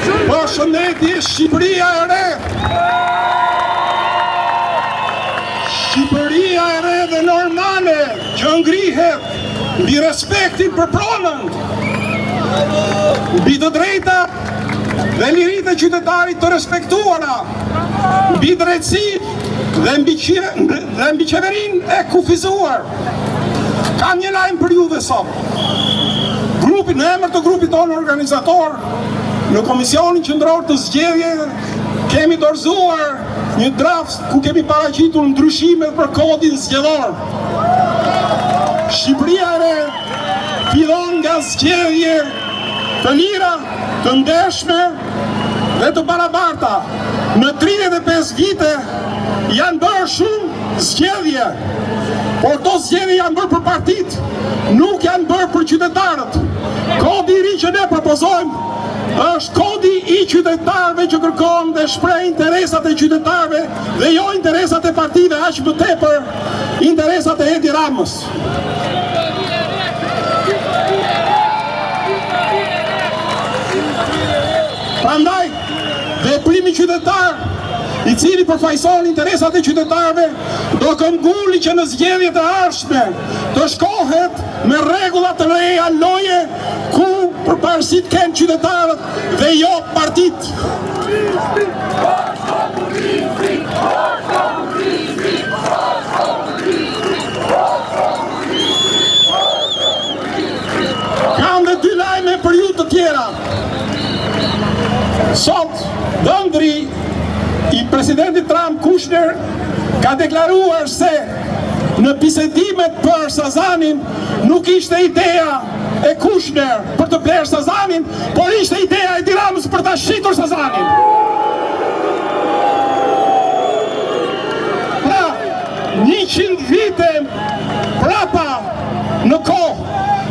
Përshëndetje Shqipëria e re. Shqipëria e re dhe normale që ngrihet mbi respektin për pronën, mbi të drejtat dhe liritë e qytetarit të respektuara, mbi drejtësitë dhe mbi qeverinë e kufizuar. Kam një lajm për juve sot. Në emër të grupit tonë organizator, në Komisionin Qendror të Zgjedhjeve kemi dorëzuar një draft ku kemi paraqitur ndryshimet për kodin zgjedhor. Shqipëria e re fillon nga zgjedhje të lira, të ndershme dhe të barabarta. Në 35 vite janë bërë shumë zgjedhje, por to zgjedhje janë bërë për partitë, nuk janë bërë për qytetarët. Kodi i ri që ne propozojmë është kodi i qytetarëve që kërkon dhe shpreh interesat e qytetarëve dhe jo interesat e partive, aq më tepër interesat e Edi Ramës. Prandaj, veprimi qytetar i cili përfaqëson interesat e qytetarëve do këmbgulli që në zgjedhjet e ardhshme të shkohet me rregulla të reja loje ku përparësit kanë qytetarët dhe jo partitë. Kam dhe dy lajme për ju të tjera. Sot, dhëndri i presidentit Trump, Kushner, ka deklaruar se në bisedimet për Sazanin nuk ishte ideja e Kushner për të blerë Sazanin, por ishte ideja e Edi Ramës për ta shitur Sazanin. Pra, 100 vite prapa në kohë,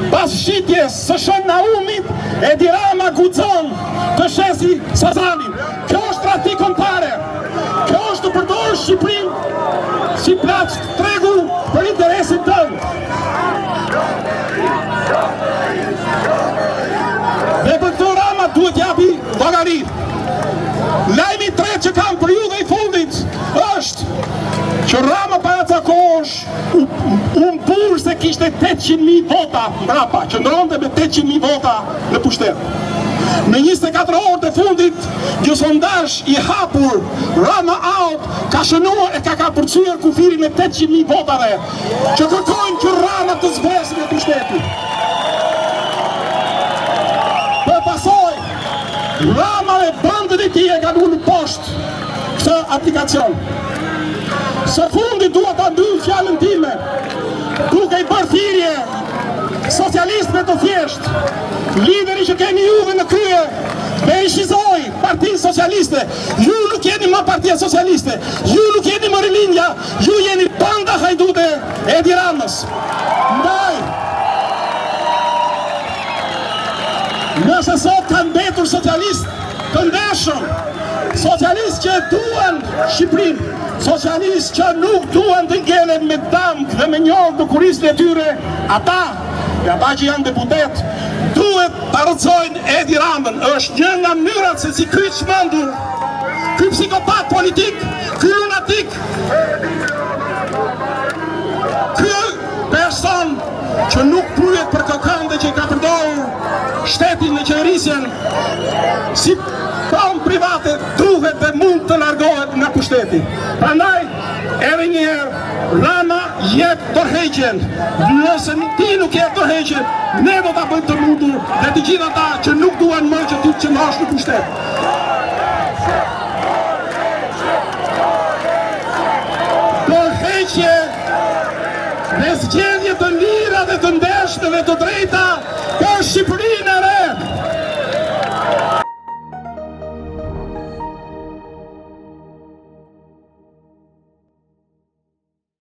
pas shitjes së Shën Naumit, Edi Rama guxon të shesi Sazanin. Kjo është trati kombëtare. Kjo është të përdorë Shqipërinë si plaç tregu për interesin tënd. Dhe për këto Rama duhet japi llogari. Lajmi i tretë që kam për ju dhe i fundit është që Rama paracakohesh unë burë se kishte 800.000 vota mbrapa, që ndronte me 800.000 vota në pushtet. Në 24 orë të fundit, një sondazh i hapur, Rama Out, ka shënuar e ka përcyer kufirin me 800.000 votave, që kërkojnë që Rama të zbresë në pushtetin. Për pasoj, Rama dhe bandët e tij e kanë ulur poshtë këtë aplikacion. Së fundi duhet ta mbyll fjalën time, duke i bërë thirrje socialistëve të thjesht, lideri që keni juve në krye, me i shizoj Partinë Socialiste. Ju nuk jeni më Partia Socialiste, ju nuk jeni më Rilindja, ju jeni banda hajdute e Edi Ramës. Ndaj, nëse sot kanë mbetur socialistë të ndershëm, socialistë që duan Shqipërinë, socialistë që nuk duan të ngelen me damk dhe me njohë të kurisën e tyre, ata që janë deputet, duhet të rrëcojnë Edi Ramën. Është një nga mënyrat se si ky çmendur, ky psikopat politik, ky lunatik, ky person që nuk pyet për këkënde që i ka përdorur shtetin në qeverisjen, si pron private, duhet dhe mund të largohet nga pushteti. Prandaj, edhe një herë, Rama jep tërheqjen. Nëse ti nuk jep tërheqjen, ne do ta bëjmë të mundur dhe të gjithë ata që nuk duan më që ti të qëndrosh në pushtet. Tërheqje dhe zgjedhje të lira dhe të ndershme dhe të